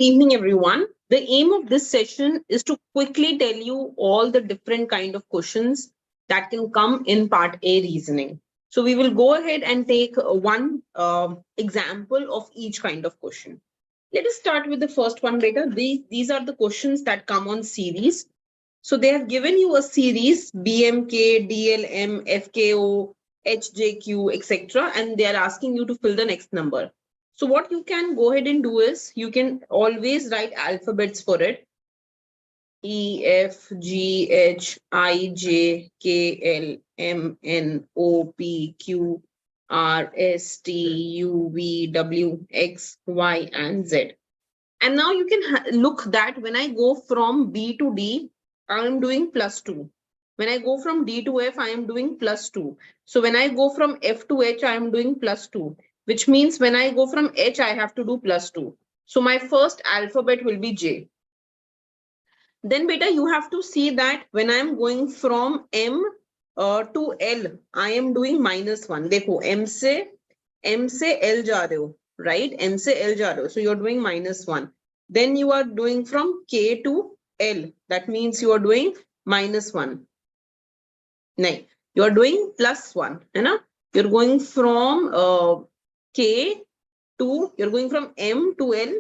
Evening, everyone. The aim of this session is to quickly tell you all the different kind of questions that can come in part A reasoning. So we will go ahead and take one example of each kind of question. Let us start with the first one, beta. These are the questions that come on series. So they have given you a series BMK, DLM, FKO, HJQ, etc. And they are asking you to fill the next number. So what you can go ahead and do is you can always write alphabets for it. E, F, G, H, I, J, K, L, M, N, O, P, Q, R, S, T, U, V, W, X, Y, and Z. And now you can look that when I go from B to D, I am doing +2. When I go from D to F, I am doing +2. So when I go from F to H, I am doing +2, which means when I go from H, I have to do +2. So my first alphabet will be J. Then beta, you have to see that when I am going from M to L, I am doing -1. देखो M से L जा रहे हो, right? M से L जा रहे हो. So you're doing -1. Then you are doing from K to L. That means you are doing -1. No, you are doing +1. है ना? You're going from K to, you're going from M to L.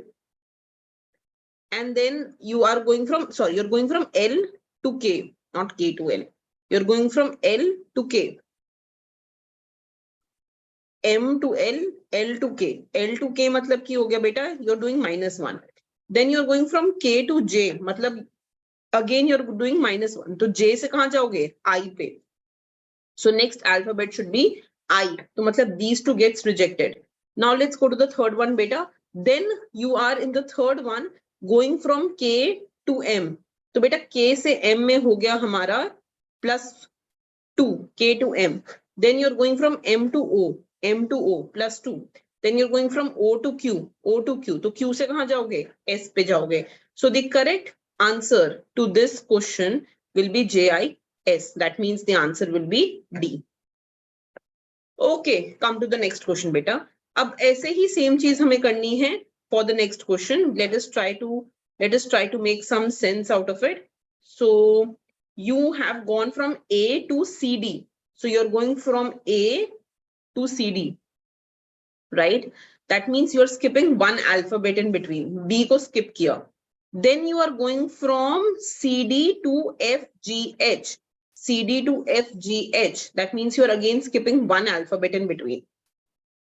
And then you are going from, sorry, you're going from L to K, not K to L. You're going from L to K. M to L, L to K. L to K मतलब की हो गया बेटा, you're doing -1. Then you're going from K to J, मतलब again you're doing -1. तो J से कहाँ जाओगे? I पे. So next alphabet should be I. तो मतलब these two gets rejected. Now let's go to the third one, beta. Then you are in the third one going from K to M. तो बेटा K से M में हो गया हमारा +2, K to M. Then you're going from M to O, M to O +2. Then you're going from O to Q, O to Q. तो Q से कहाँ जाओगे? S पे जाओगे. So the correct answer to this question will be JIS. That means the answer will be D. Okay, come to the next question, beta. अब ऐसे ही same चीज हमें करनी है for the next question. Let us try to make some sense out of it. So you have gone from A to CD. So you're going from A to CD, right? That means you're skipping one alphabet in between. B ko skip kiya. Then you are going from CD to FGH. CD to FGH. That means you're again skipping one alphabet in between,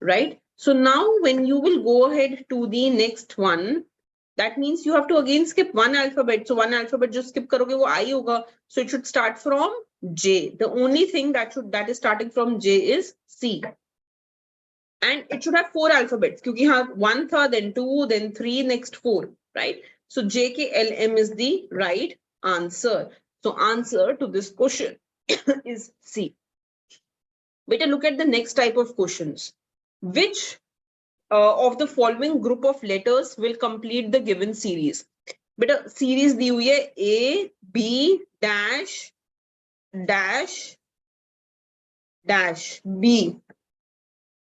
right? So now when you will go ahead to the next one, that means you have to again skip one alphabet. So one alphabet just skip karoge wo I hoga. So it should start from J. The only thing that is starting from J is C. And it should have 4 alphabets. Kyunki have 1 tha, then 2, then 3, next 4, right? So JKLM is the right answer. So answer to this question is C. Better look at the next type of questions. Which of the following group of letters will complete the given series? Better series दी हुई है A, B, dash, dash, dash, B,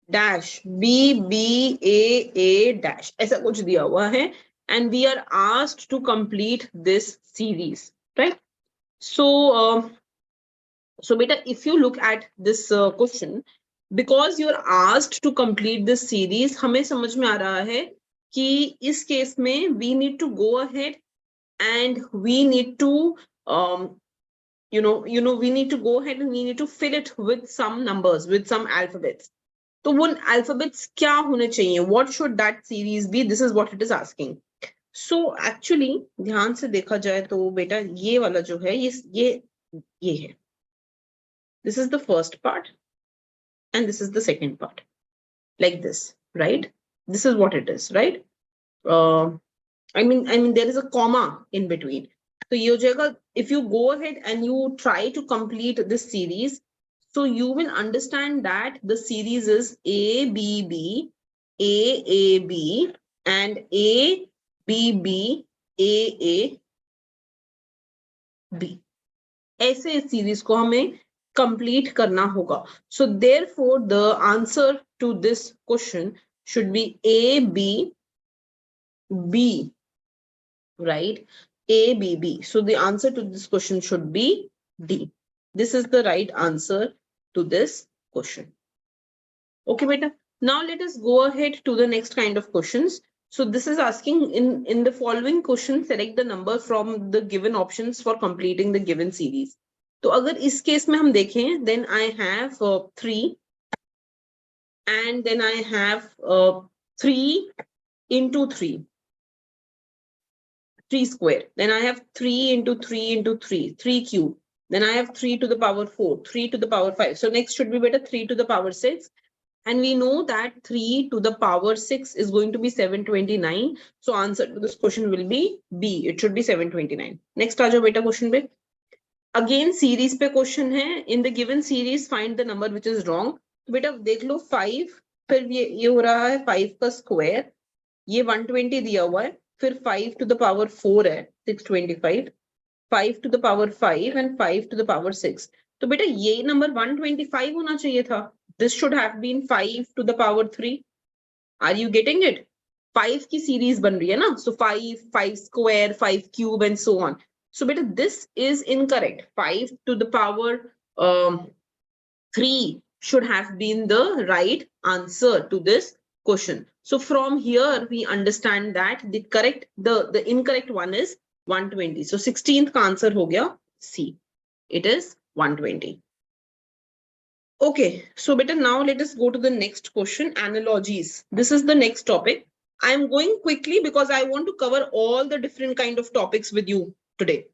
dash, B, B, A, dash. ऐसा कुछ दिया हुआ है. And we are asked to complete this series, right? So, so beta, if you look at this question, because you're asked to complete this series, हमें समझ में आ रहा है कि इस केस में we need to go ahead and we need to we need to go ahead and we need to fill it with some numbers, with some alphabets. तो वो alphabets क्या होने चाहिए? What should that series be? This is what it is asking. So actually ध्यान से देखा जाए तो बेटा ये वाला जो है ये है. This is the first part and this is the second part, like this, right? This is what it is, right? I mean there is a comma in between. So ये हो जाएगा, if you go ahead and you try to complete this series, so you will understand that the series is A, B, B, A, B, and A, B, B, A, B. ऐसे इस series को हमें complete करना होगा. So therefore, the answer to this question should be A, B, B, right? A, B, B. So the answer to this question should be D. This is the right answer to this question. Okay, beta. Now let us go ahead to the next kind of questions. So this is asking in the following question, select the number from the given options for completing the given series. तो अगर इस case में हम देखें, then I have 3 and then I have 3 into 3. 3 square. Then I have 3 into 3 into 3, 3 cube. Then I have 3 to the power 4, 3 to the power 5. So next should be better 3 to the power 6. And we know that 3 to the power 6 is going to be 729. So answer to this question will be B. It should be 729. Next aa jao beta question pe. Again series pe question hai. In the given series, find the number which is wrong. तो बेटा देख लो 5, फिर ये हो रहा है 5 का square, ये 120 दिया हुआ है, फिर 5 to the power 4 है 625, 5 to the power 5 and 5 to the power 6. तो बेटा ये नंबर 125 होना चाहिए था. This should have been 5 to the power 3. Are you getting it? 5 की series बन रही है ना, so 5, 5 square, 5 cube and so on. So बेटा this is incorrect. 5 to the power 3 should have been the right answer to this question. So from here we understand that the incorrect one is 120. So 16th का answer हो गया C. It is 120. Okay, so better now let us go to the next question, analogies. This is the next topic. I am going quickly because I want to cover all the different kind of topics with you today.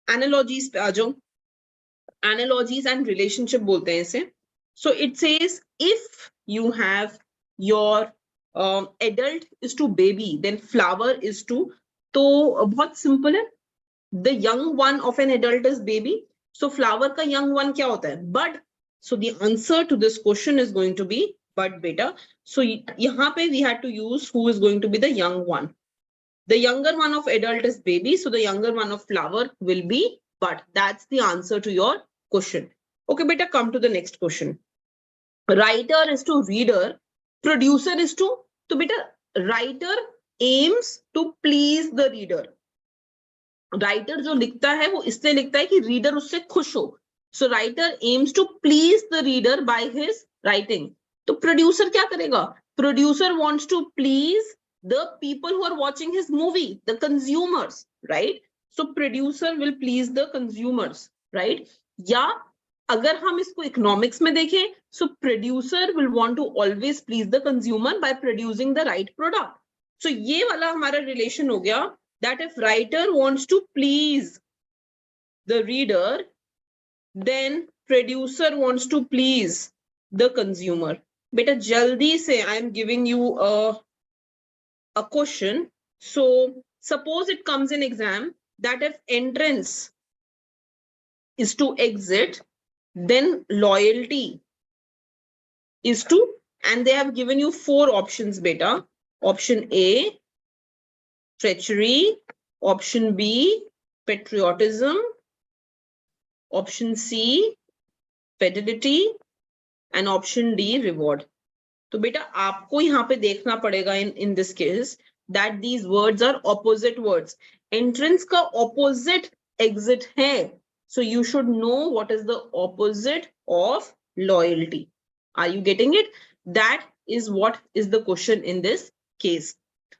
Analogies पे आ जाओ. Analogies and relationship बोलते हैं इसे. So it says if you have your adult is to baby, then flower is to, तो बहुत simple है. The young one of an adult is baby. So flower का young one क्या होता है? Bud. So the answer to this question is going to be bud beta. So यहाँ पे we had to use who is going to be the young one. The younger one of adult is baby. So the younger one of flower will be bud. That's the answer to your question. Okay, beta, come to the next question. Writer is to reader. Producer is to, so beta, writer aims to please the reader. Writer जो लिखता है वो इसलिए लिखता है कि reader उससे खुश हो. So writer aims to please the reader by his writing. तो producer क्या करेगा? Producer wants to please the people who are watching his movie, the consumers, right? So producer will please the consumers, right? या अगर हम इसको economics में देखें, so producer will want to always please the consumer by producing the right product. So ये वाला हमारा relation हो गया that if writer wants to please the reader, then producer wants to please the consumer. Beta jaldi se I am giving you a question. So suppose it comes in exam that if entrance is to exit, then loyalty is to, and they have given you 4 options beta. Option A, treachery. Option B, patriotism. Option C, fidelity, and option D, reward. तो बेटा आपको यहाँ पे देखना पड़ेगा in this case that these words are opposite words. Entrance का opposite exit है. So you should know what is the opposite of loyalty. Are you getting it? That is what is the question in this case.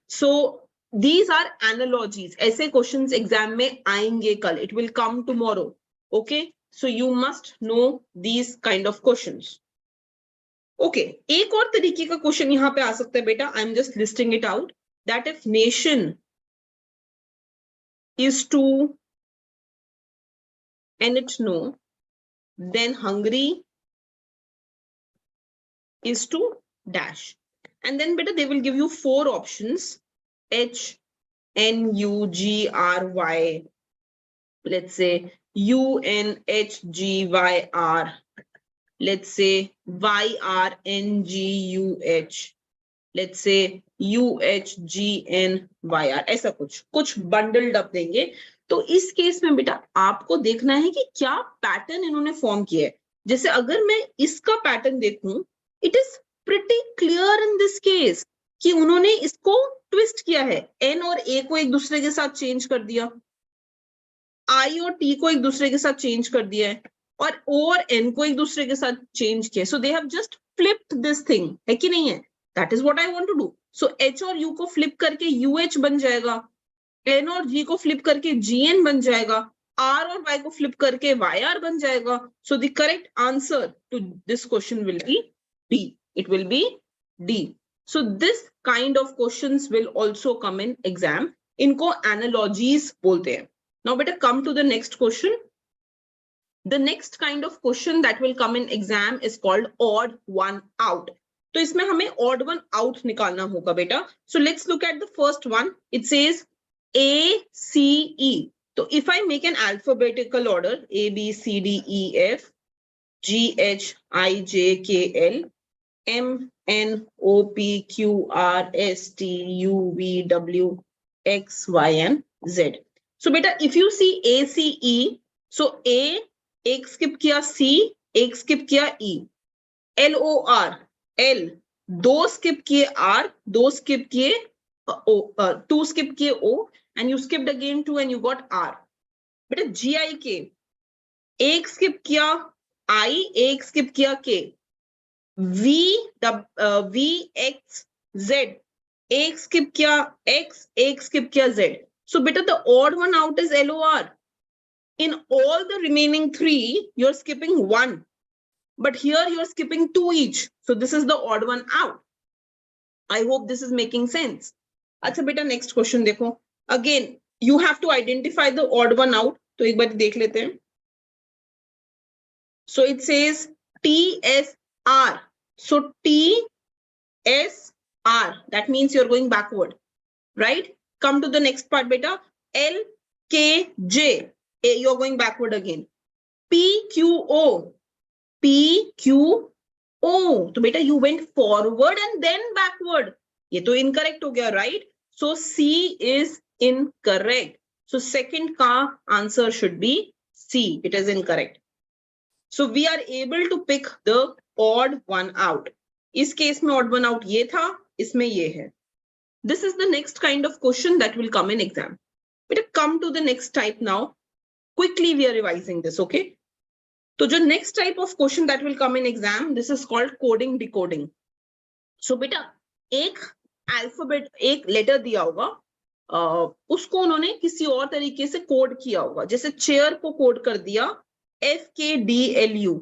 So these are analogies. ऐसे questions exam में आएंगे कल. It will come tomorrow. Okay, so you must know these kind of questions. Okay, एक और तरीके का question यहाँ पे आ सकता है बेटा. I'm just listing it out. That if nation is to and it no, then Hungary is to dash. And then beta they will give you 4 options. H, N, U, G, R, Y. Let's say UNHGYR. Let's say YRNGUH. Let's say UHGNYR. ऐसा कुछ bundled up देंगे. तो इस case में बेटा आपको देखना है कि क्या पैटर्न इन्होंने फॉर्म किया है. जैसे अगर मैं इसका पैटर्न देखूं, it is pretty clear in this case कि उन्होंने इसको ट्विस्ट किया है, एन और ए को एक दूसरे के साथ चेंज कर दिया, आई और टी को एक दूसरे के साथ चेंज कर दिया है, और ओ और एन को एक दूसरे के साथ चेंज किया. So they have just flipped this thing, है कि नहीं है? That is what I want to do. So H और यू को फ्लिप करके यू एच बन जाएगा, एन और जी को फ्लिप करके जी एन बन जाएगा, आर और वाई को फ्लिप करके वाई आर बन जाएगा. So the correct answer to this question will be D. It will be D. So this kind of questions will also come in exam. इनको एनालॉजीज बोलते हैं. Now better come to the next question. The next kind of question that will come in exam is called odd one out. तो इसमें हमें odd one out निकालना होगा बेटा. So let's look at the first one. It says A, C, E. So if I make an alphabetical order, A, B, C, D, E, F, G, H, I, J, K, L, M, N, O, P, Q, R, S, T, U, V, W, X, Y, and Z. So beta, if you see A, C, E, so A, एक skip किया, C, एक skip किया, E, L, O, R, L, दो skip किए R, दो skip किए O, two skip किए O, and you skipped again 2 and you got R. बेटा G, I, K, एक skip किया I, एक skip किया K, V, V, X, Z, एक skip किया X, एक skip किया Z. So beta, the odd one out is LOR. In all the remaining 3, you're skipping 1. But here you're skipping 2 each. So this is the odd one out. I hope this is making sense. Acha beta, next question dekho. Again, you have to identify the odd one out. तो एक बार देख लेते हैं. So it says TSR. So TSR. That means you're going backward, right? Come to the next part, beta. LKJ. You're going backward again. PQO. PQO. So beta, you went forward and then backward. ये तो incorrect हो गया, right? So C is incorrect. So second का answer should be C. It is incorrect. So we are able to pick the odd one out. इस case में odd one out ये था, इसमें ये है. This is the next kind of question that will come in exam. But come to the next type now. Quickly we are revising this, okay? So the next type of question that will come in exam, this is called coding decoding. So beta, एक alphabet, एक letter दिया होगा, उसको उन्होंने किसी और तरीके से कोड किया होगा. जैसे चेयर को कोड कर दिया FKDLU,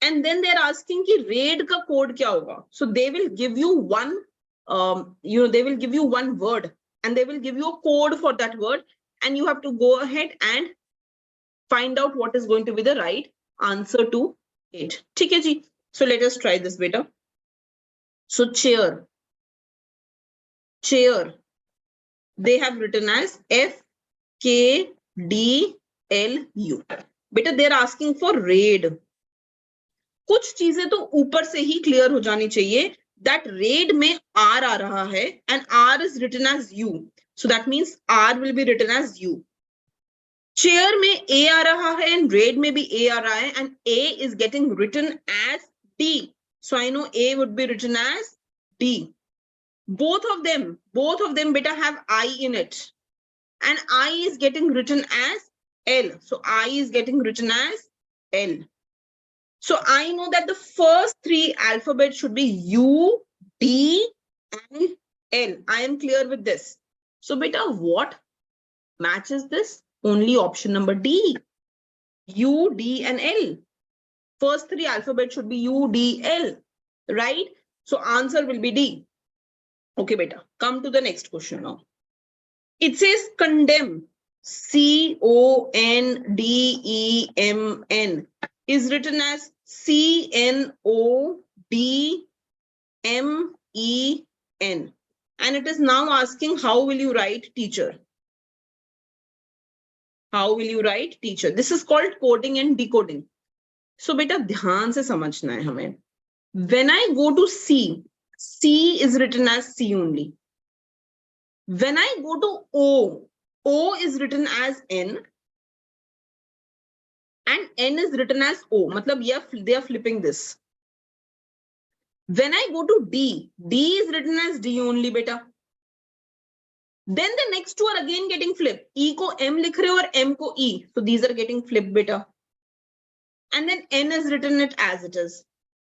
and then they're asking कि raid का कोड क्या होगा. So they will give you one, they will give you one word and they will give you a code for that word, and you have to go ahead and find out what is going to be the right answer to it. ठीक है जी. So let us try this beta. So chair, they have written as FKDLU. Beta, they're asking for raid. कुछ चीजें तो ऊपर से ही clear हो जानी चाहिए. That raid में R आ रहा है and R is written as U. So that means R will be written as U. Chair में A आ रहा है and raid में भी A आ रहा है and A is getting written as D. So I know A would be written as D. Both of them beta have I in it. And I is getting written as L. So I is getting written as L. So I know that the first 3 alphabets should be U, D, and L. I am clear with this. So beta, what matches this? Only option number D. U, D, and L. First 3 alphabets should be U, D, L. Right? So answer will be D. Okay, beta. Come to the next question now. It says condemn. CONDEMN is written as CNODMEN. And it is now asking, how will you write teacher? How will you write teacher? This is called coding and decoding. So beta, ध्यान से समझना है हमें. When I go to C, C is written as C only. When I go to O, O is written as N and N is written as O. Matlab, yeah, they are flipping this. When I go to D, D is written as D only, beta. Then the next two are again getting flipped. E ko M likh rahe ho aur M ko E. So these are getting flipped, beta. And then N is written it as it is.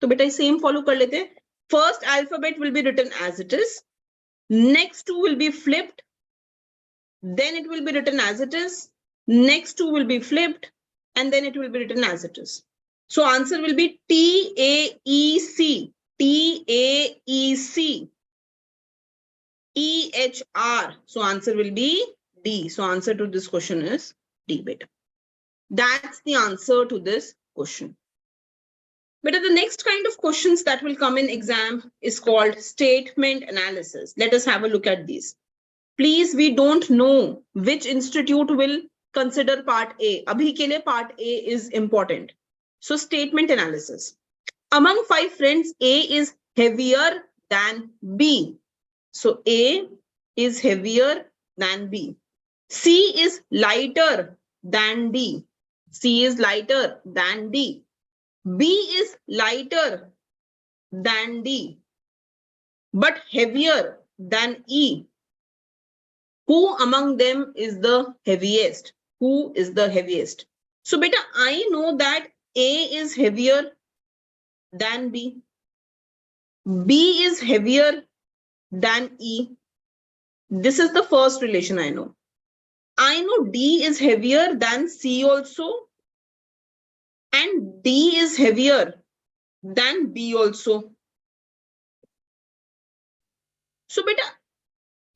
So beta same follow kar lete hain. First alphabet will be written as it is. Next two will be flipped. Then it will be written as it is. Next two will be flipped. And then it will be written as it is. So answer will be TAEC. TAEC. EHR. So answer will be D. So answer to this question is D, beta. That's the answer to this question. Beta, the next kind of questions that will come in exam is called statement analysis. Let us have a look at these. Please, we don't know which institute will consider part A. Abhi ke liye part A is important. So statement analysis. Among 5 friends, A is heavier than B. So A is heavier than B. C is lighter than D. C is lighter than D. B is lighter than D, but heavier than E. Who among them is the heaviest? Who is the heaviest? So beta, I know that A is heavier than B. B is heavier than E. This is the first relation I know. I know D is heavier than C also. And D is heavier than B also. So beta,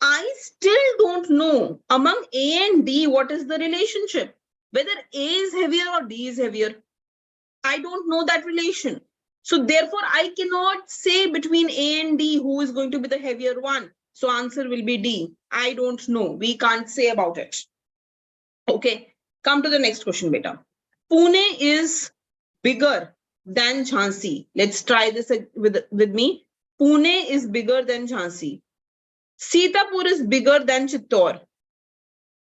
I still don't know among A and D what is the relationship. Whether A is heavier or D is heavier. I don't know that relation. So therefore, I cannot say between A and D who is going to be the heavier one. So answer will be D. I don't know. We can't say about it. Okay, come to the next question, beta. Pune is bigger than Jhansi. Let's try this with me. Pune is bigger than Jhansi. Sitapur is bigger than Chittor.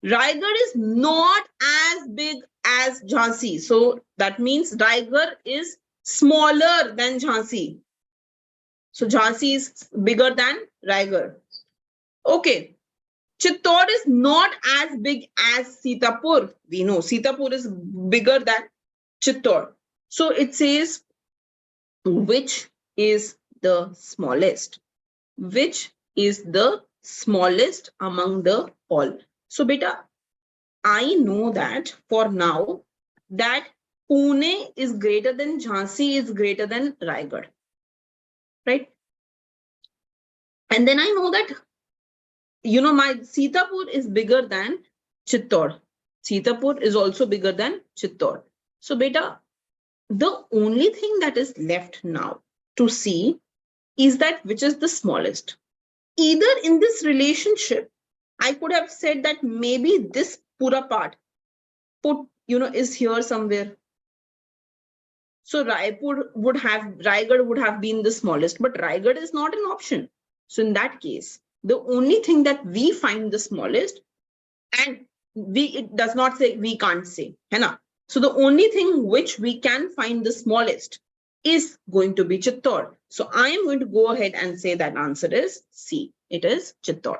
Raigad is not as big as Jhansi. So that means Raigad is smaller than Jhansi. So Jhansi is bigger than Raigad. Okay. Chittor is not as big as Sitapur. We know Sitapur is bigger than Chittor. So it says, which is the smallest? Which is the smallest among the all? So beta, I know that for now that Pune is greater than Jhansi is greater than Raigad, right? And then I know that, you know, my Sitapur is bigger than Chittor. Sitapur is also bigger than Chittor. So beta, the only thing that is left now to see is that which is the smallest. Either in this relationship, I could have said that maybe this pura part is here somewhere. So Raigad would have been the smallest, but Raigad is not an option. So in that case, the only thing that we find the smallest, and it does not say we can't say, hai na? So the only thing which we can find the smallest is going to be Chittor. So I am going to go ahead and say that answer is C. It is Chittor.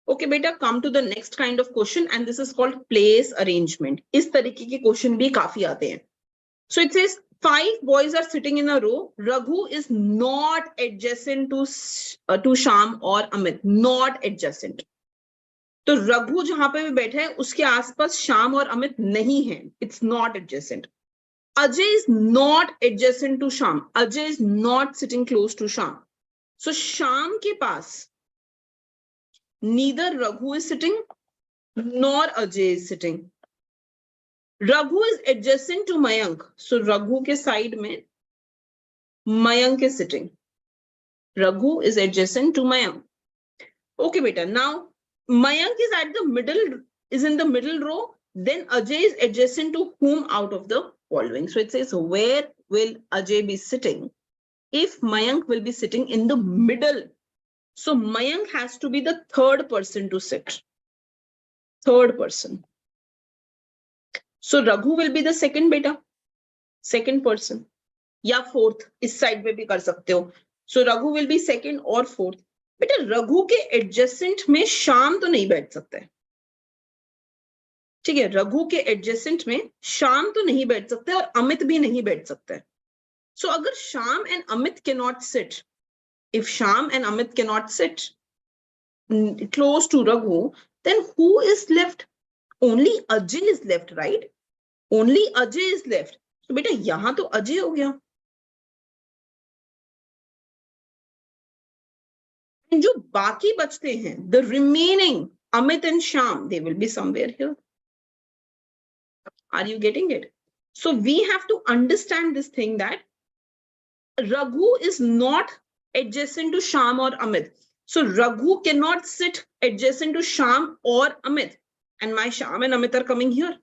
Okay, beta, come to the next kind of question, and this is called place arrangement. Is tarike ke question bhi kafi aate hain. So it says 5 boys are sitting in a row. Raghu is not adjacent to Sham or Amit. Not adjacent. तो रघु जहां पे भी बैठे हैं उसके आसपास श्याम और अमित नहीं है. It's not adjacent. Ajay is not adjacent to Sham. Ajay is not sitting close to Sham. So Sham के पास neither Raghu is sitting nor Ajay is sitting. Raghu is adjacent to Mayank. So Raghu के side में Mayank is sitting. Raghu is adjacent to Mayank. Okay, beta. Now Mayank is in the middle row. Then Ajay is adjacent to whom out of the following? So it says, where will Ajay be sitting if Mayank will be sitting in the middle? So Mayank has to be the third person to sit. Third person. So Raghu will be the second beta. Second person. या fourth, इस side पे भी कर सकते हो. सो Raghu will be second और fourth. बेटा रघु के एडजेसेंट में श्याम तो नहीं बैठ सकता है. ठीक है, रघु के एडजेसेंट में श्याम तो नहीं बैठ सकता है और अमित भी नहीं बैठ सकता है. सो अगर Shyam and Amit can not sit, if Shyam and Amit can not sit close to Raghu, then who is left? Only Ajay is left, right? Only Ajay is left. So बेटा यहां तो अजय हो गया. जो बाकी बचते हैं, the remaining Amit and Sham, they will be somewhere here. Are you getting it? So we have to understand this thing that Raghu is not adjacent to Sham or Amit. So Raghu cannot sit adjacent to Sham or Amit. And my Sham and Amit are coming here.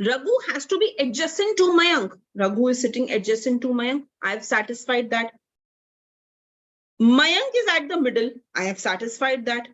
Raghu has to be adjacent to Mayank. Raghu is sitting adjacent to Mayank. I have satisfied that. Mayank is at the middle. I have satisfied that.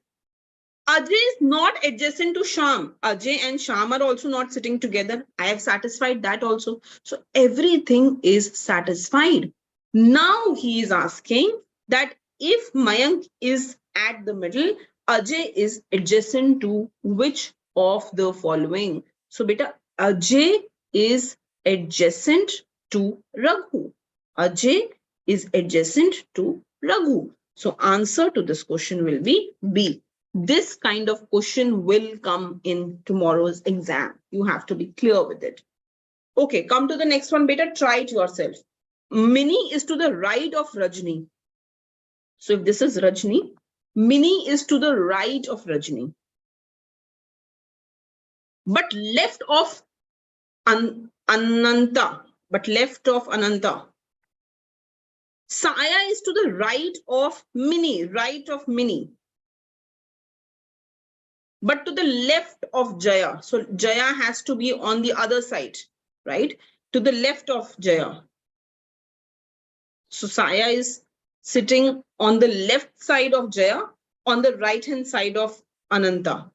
Ajay is not adjacent to Sham. Ajay and Sham are also not sitting together. I have satisfied that also. So everything is satisfied. Now he is asking that if Mayank is at the middle, Ajay is adjacent to which of the following? So beta, Ajay is adjacent to Raghu. Ajay is adjacent to Raghu. So answer to this question will be B. This kind of question will come in tomorrow's exam. You have to be clear with it. Okay, come to the next one, beta. Try it yourself. Mini is to the right of Rajni. So if this is Rajni, Mini is to the right of Rajni. But left of Ananta. But left of Ananta. Saya is to the right of Mini. Right of Mini. But to the left of Jaya. So Jaya has to be on the other side, right? To the left of Jaya. So Saya is sitting on the left side of Jaya, on the right hand side of Ananta.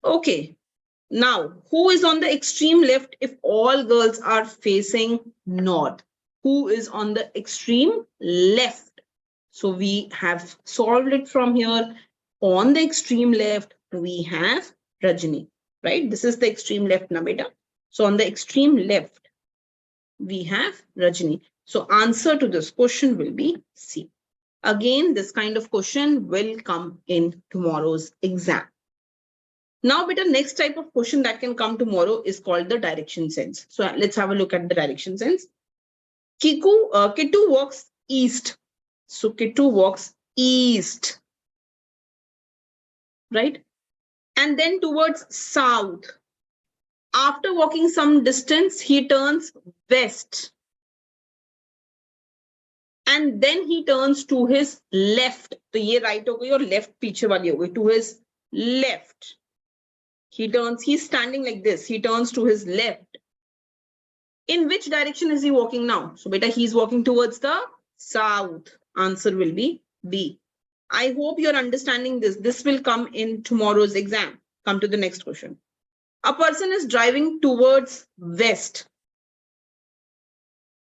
Okay. Now, who is on the extreme left if all girls are facing north? Who is on the extreme left? So we have solved it from here. On the extreme left, we have Rajni, right? This is the extreme left, na beta. So on the extreme left, we have Rajni. So answer to this question will be C. Again, this kind of question will come in tomorrow's exam. Now, beta, next type of question that can come tomorrow is called the direction sense. So let's have a look at the direction sense. Kittu walks east. So Kittu walks east, right? And then towards south. After walking some distance, he turns west. And then he turns to his left. So ye right ho gayi aur left piche wali ho gayi. To his left. He's standing like this. He turns to his left. In which direction is he walking now? So beta, he's walking towards the south. Answer will be B. I hope you're understanding this. This will come in tomorrow's exam. Come to the next question. A person is driving towards west.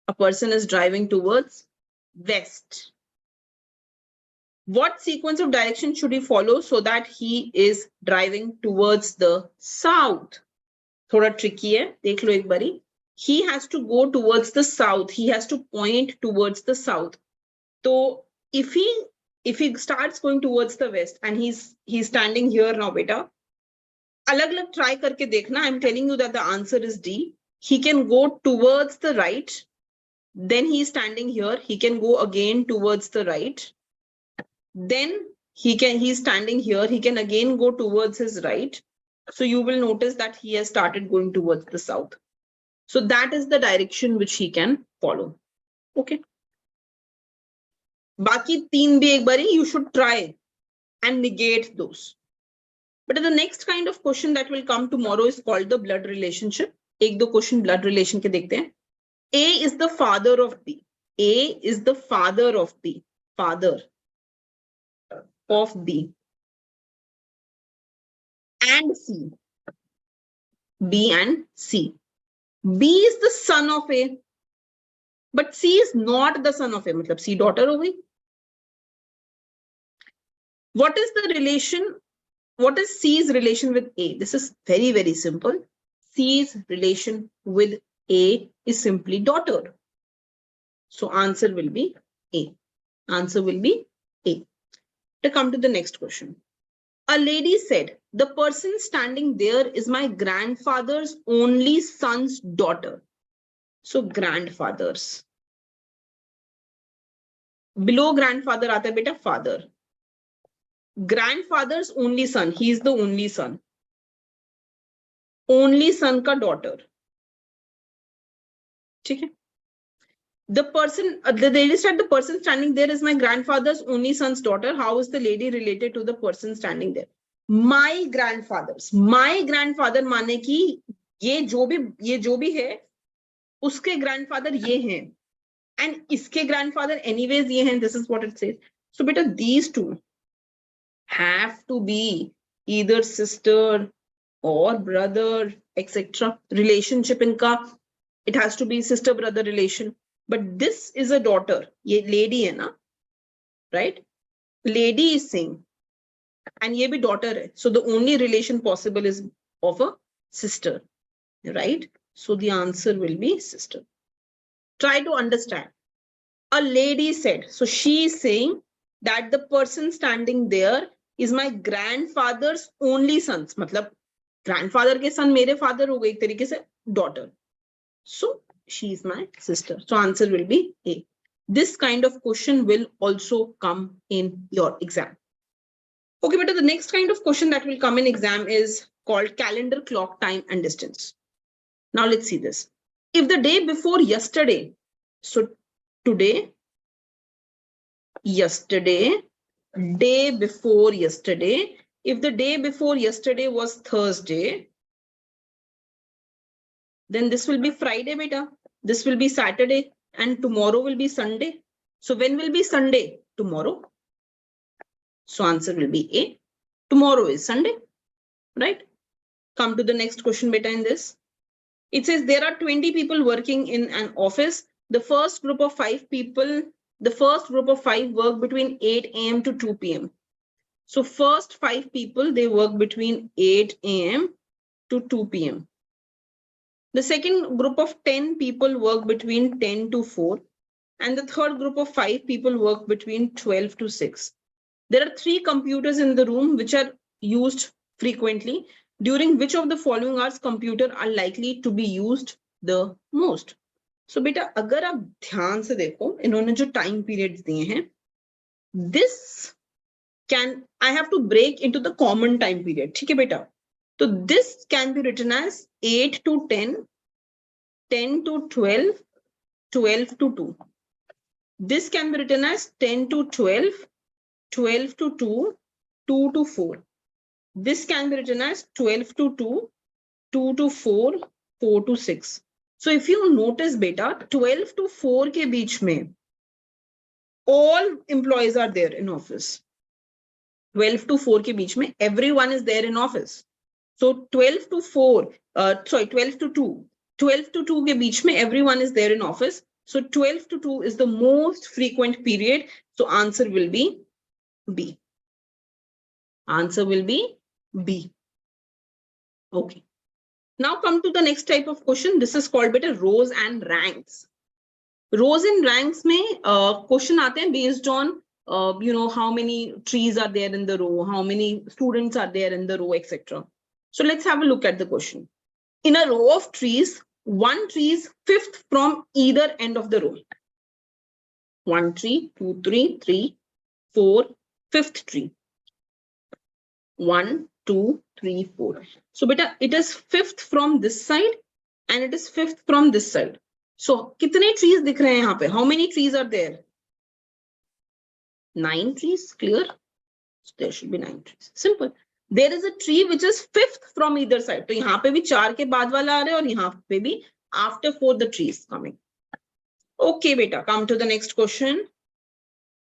A person is driving towards west. What sequence of direction should he follow so that he is driving towards the south? Thoda tricky hai. Dekh lo ek bari. He has to go towards the south. He has to point towards the south. So if he starts going towards the west and he's standing here now, beta, alag-alag try karke dekhna. I'm telling you that the answer is D. He can go towards the right. Then he's standing here. He can go again towards the right. Then he's standing here. He can again go towards his right. So you will notice that he has started going towards the south. So that is the direction which he can follow. Okay. Baki teen bhi ek bari, you should try and negate those. But the next kind of question that will come tomorrow is called the blood relationship. Ek do question blood relation ke dekhte hain. A is the father of B. A is the father of B. Father of B. And C. B and C. B is the son of A. but C is not the son of A, मतलब C daughter हो गई. What is the relation? What is C's relation with A? This is very, very simple. C's relation with A is simply daughter. So answer will be A. Answer will be A. To come to the next question. A lady said, the person standing there is my grandfather's only son's daughter. So grandfathers. Below grandfather aata hai beta father. Grandfather's only son. He is the only son. Only son ka daughter. Okay. The person, the lady said the person standing there is my grandfather's only son's daughter. How is the lady related to the person standing there? My grandfather's. My grandfather माने कि ये जो भी है उसके grandfather ये हैं. And इसके grandfather anyways ये हैं. This is what it says. So beta these two have to be either sister or brother, etc. Relationship इनका, it has to be sister brother relation. But this is a daughter. ये lady है ना, right? Lady is saying, and ये भी daughter है. So the only relation possible is of a sister, right? So the answer will be sister. Try to understand. A lady said, so she is saying that the person standing there is my grandfather's only sons. मतलब grandfather के son मेरे father हो गए एक तरीके से daughter. So she is my sister. So answer will be A. This kind of question will also come in your exam. Okay, but the next kind of question that will come in exam is called calendar, clock, time, and distance. Now let's see this. If the day before yesterday, so today, yesterday, day before yesterday, if the day before yesterday was Thursday, then this will be Friday, beta. This will be Saturday, and tomorrow will be Sunday. So when will be Sunday? Tomorrow. So answer will be A. Tomorrow is Sunday, right? Come to the next question, beta, in this. It says there are 20 people working in an office. The first group of 5 people, the first group of 5 work between 8 a.m. to 2 p.m. So first 5 people, they work between 8 a.m. to 2 p.m. The second group of 10 people work between 10 to 4. And the third group of 5 people work between 12 to 6. There are 3 computers in the room which are used frequently. During which of the following hours computer are likely to be used the most? So beta, अगर आप ध्यान से देखो, इन्होंने जो time periods दिए हैं, this can, I have to break into the common time period. ठीक है बेटा? So this can be written as 8 to 10, 10 to 12, 12 to 2. This can be written as 10 to 12, 12 to 2, 2 to 4. This can be written as 12 to 2, 2 to 4, 4 to 6. So if you notice beta, 12 to 4 के बीच में all employees are there in office. 12 to 4 के बीच में everyone is there in office. So 12 to 4, 12 to 2. 12 to 2 के बीच में everyone is there in office. So 12 to 2 is the most frequent period. So answer will be B. Answer will be B. Okay. Now come to the next type of question. This is called better rows and ranks. Rows and ranks में question आते हैं based on how many trees are there in the row, how many students are there in the row, etc. So let's have a look at the question. In a row of trees, one tree is 5th from either end of the row. 1 tree, 2, 3, 3, 4, 5th tree. 1, 2, 3, 4. So beta, it is 5th from this side and it is 5th from this side. So कितने trees दिख रहे हैं यहाँ पे? How many trees are there? 9 trees, clear? So there should be 9 trees. Simple. There is a tree which is 5th from either side. तो यहाँ पे भी 4 के बाद वाला आ रहा है और यहाँ पे भी after 4 the tree is coming. Okay, beta, come to the next question.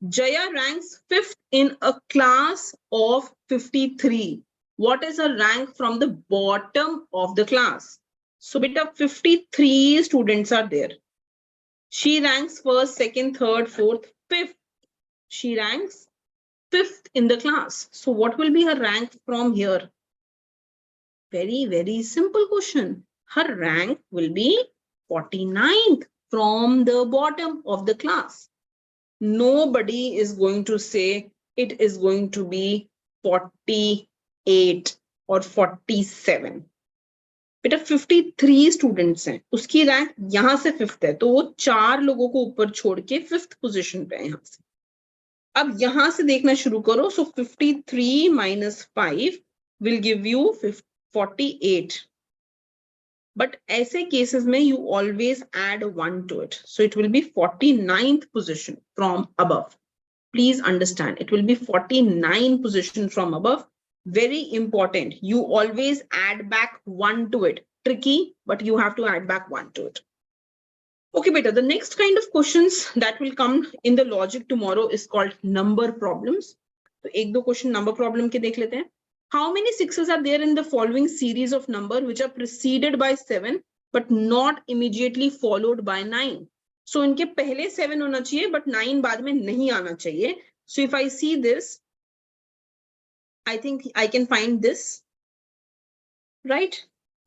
Jaya ranks 5th in a class of 53. What is her rank from the bottom of the class? So beta, 53 students are there. She ranks first, second, third, fourth, fifth. She ranks fifth in the class. So what will be her rank from here? Very, very simple question. Her rank will be 49th from the bottom of the class. Nobody is going to say it is going to be 48 or 47. बेटा 53 students हैं, उसकी rank यहां से fifth है, तो वो 4 लोगों को ऊपर छोड़ के फिफ्थ पोजीशन पे है यहां से. अब यहां से देखना शुरू करो. सो 53 minus 5 will give you 48. But ऐसे cases में you always add 1 to it. So it will be 49th position from above. Please understand, it will be 49 position from above. Very important. You always add back 1 to it. Tricky, but you have to add back 1 to it. Okay, beta, the next kind of questions that will come in the logic tomorrow is called number problems. So, एक दो question number problem के देख लेते हैं. How many sixes are there in the following series of number which are preceded by 7 but not immediately followed by 9? So इनके पहले 7 होना चाहिए but 9 बाद में नहीं आना चाहिए. So if I see this, I think I can find this, right?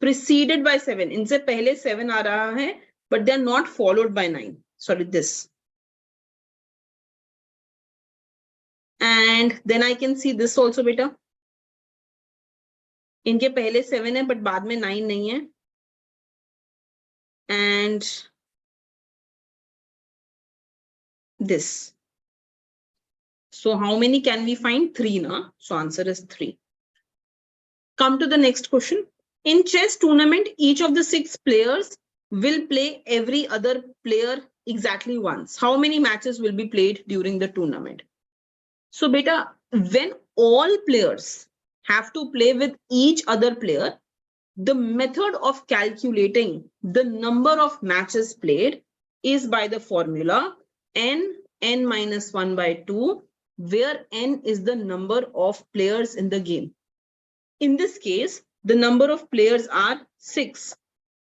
Preceded by 7. इनसे पहले 7 आ रहा है but they are not followed by 9. Sorry, this. And then I can see this also, beta. इनके पहले 7 है but बाद में 9 नहीं है. And this. So how many can we find? 3, na? So answer is 3. Come to the next question. In chess tournament, each of the 6 players will play every other player exactly once. How many matches will be played during the tournament? So beta, when all players have to play with each other player, the method of calculating the number of matches played is by the formula n minus 1 by 2, where n is the number of players in the game. In this case, the number of players are 6.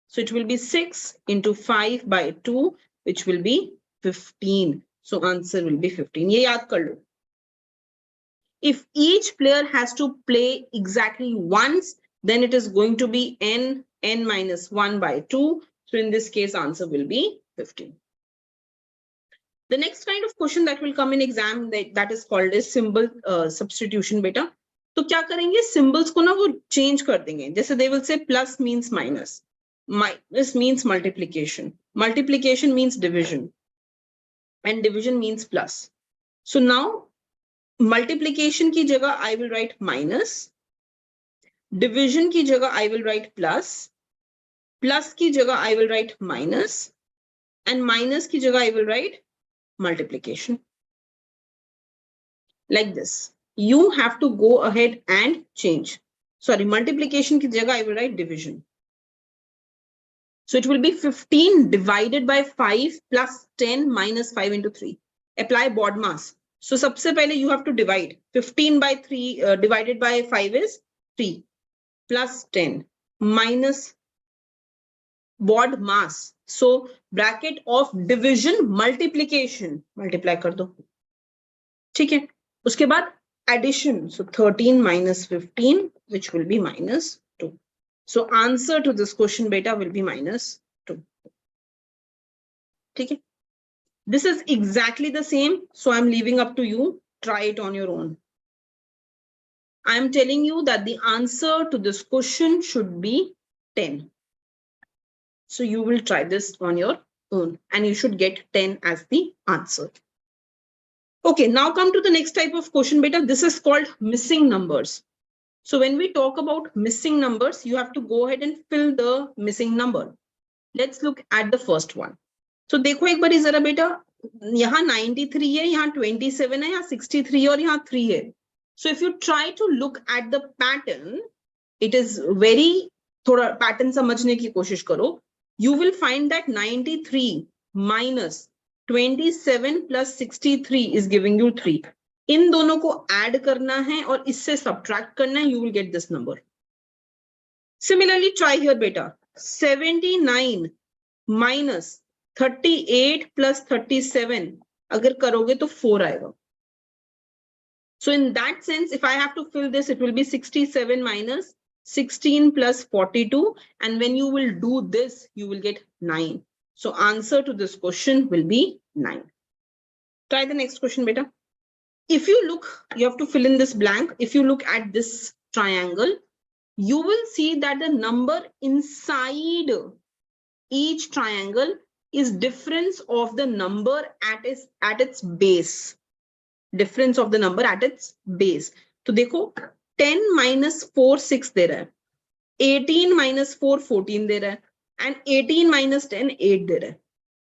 So it will be 6 into 5 by 2, which will be 15. So answer will be 15. ये याद कर लो. If each player has to play exactly once, then it is going to be n minus 1 by 2. So in this case, answer will be 15. The next kind of question that will come in exam that is called as symbol substitution, beta. तो क्या करेंगे? Symbols को ना वो change कर देंगे. जैसे they will say plus means minus. Minus means multiplication. Multiplication means division. And division means plus. So now, multiplication की जगह I will write minus. Division की जगह I will write plus. Plus की जगह I will write minus. And minus की जगह I will write multiplication. Like this. You have to go ahead and change. Sorry, multiplication की जगह I will write division. So it will be 15 divided by 5 plus 10 minus 5 into 3. Apply BODMAS. So सबसे पहले you have to divide. 15 by 3 divided by 5 is 3 plus 10 minus BODMAS. So bracket of division multiplication. Multiply कर दो. ठीक है. उसके बाद addition. So 13 minus 15, which will be minus 2. So answer to this question, beta, will be minus 2. Okay. This is exactly the same. So I'm leaving up to you. Try it on your own. I'm telling you that the answer to this question should be 10. So you will try this on your own and you should get 10 as the answer. Okay, now come to the next type of question, beta. This is called missing numbers. So when we talk about missing numbers, you have to go ahead and fill the missing number. Let's look at the first one. So देखो एक बारी जरा बेटा, यहाँ 93 है, यहाँ 27 है, यहाँ 63 है और यहाँ 3 है. So if you try to look at the pattern, it is very, थोड़ा pattern समझने की कोशिश करो. You will find that 93 minus 27 plus 63 is giving you 3. इन दोनों को ऐड करना है और इससे सब्ट्रैक्ट करना है. You will get this number. Similarly, try here, beta. 79 minus 38 plus 37 अगर करोगे तो 4 आएगा. So in that sense, if I have to fill this, it will be 67 minus 16 plus 42. And when you will do this, you will get 9. So answer to this question will be 9. Try the next question, beta. If you look, you have to fill in this blank. If you look at this triangle, you will see that the number inside each triangle is difference of the number at its base. Difference of the number at its base. तो देखो 10 minus 4 6 दे रहा है, 18 minus 4 14 दे रहा है, and 18 minus 10 8 दे रहा है.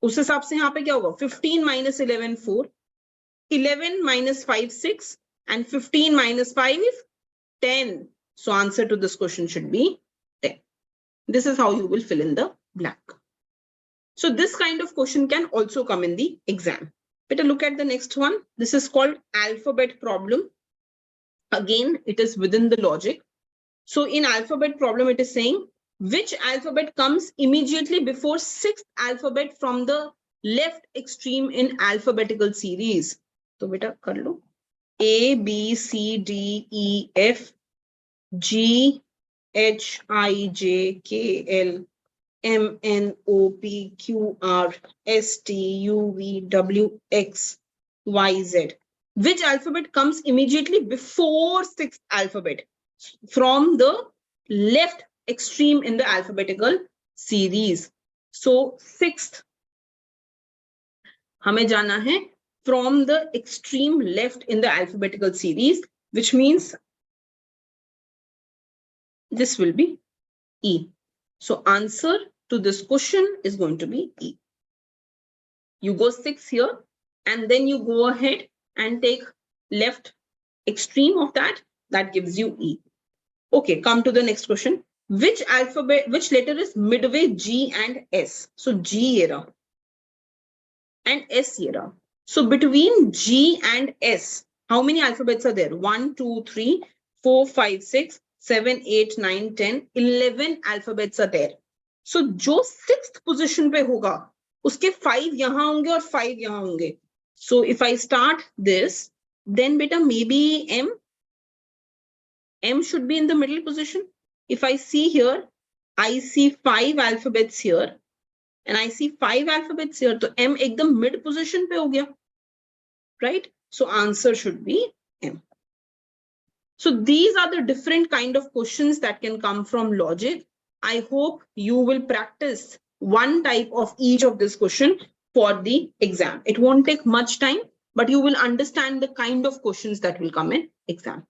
उस हिसाब से यहाँ पे क्या होगा? 15 minus 11 4, 11 minus 5 6, and 15 minus 5 is 10. So answer to this question should be 10. This is how you will fill in the blank. So this kind of question can also come in the exam. Better look at the next one. This is called alphabet problem. Again, it is within the logic. So in alphabet problem, it is saying which alphabet comes immediately before sixth alphabet from the left extreme in alphabetical series. So beta kar lo. A, B, C, D, E, F, G, H, I, J, K, L, M, N, O, P, Q, R, S, T, U, V, W, X, Y, Z. Which alphabet comes immediately before sixth alphabet from the left extreme in the alphabetical series? So sixth, हमें जाना है from the extreme left in the alphabetical series, which means this will be E. So answer to this question is going to be E. You go 6 here, and then you go ahead and take left extreme of that. That gives you E. Okay, come to the next question. Which letter is midway G and S? So G era and S era. So between G and S, how many alphabets are there? 1, 2, 3, 4, 5, 6, 7, 8, 9, 10, 11 alphabets are there. So जो sixth position पे होगा, उसके 5 यहाँ होंगे और 5 यहाँ होंगे. So if I start this, then beta maybe M should be in the middle position. If I see here, I see 5 alphabets here, and I see 5 alphabets here. So M एकदम mid position पे हो गया, right? So answer should be M. So these are the different kind of questions that can come from logic. I hope you will practice one type of each of this question for the exam. It won't take much time, but you will understand the kind of questions that will come in exam.